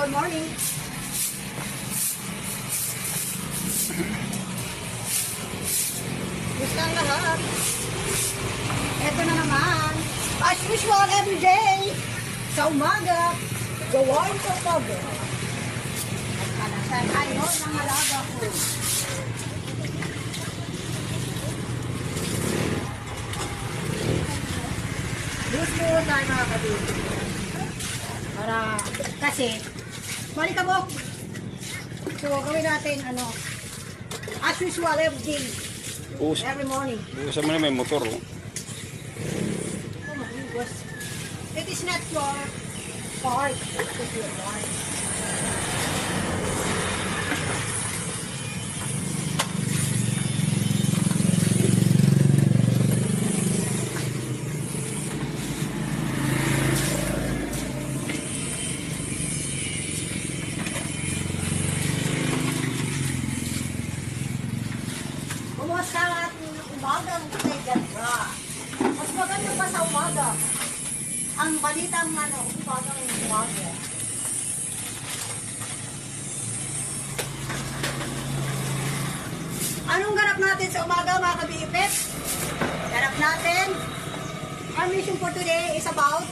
Good morning. Gusto ang lahat. Ito na naman. As usual, every day. Sa umaga. Gawain sa umaga. At ayaw ng alaga ko. Gusto tayo mga kabili. Para, kasi, balik ka mo. So, gawin natin, as usual, every day. Every morning. Usa mo na may motor. Oh. It is not your part. It is your part. Kumusta ang ating umagang kay Gandra? Mas maganda pa sa umaga. Ang balitang umagang umaga. Anong ganap natin sa umaga mga ka-BFF? Ganap natin. Our mission for today is about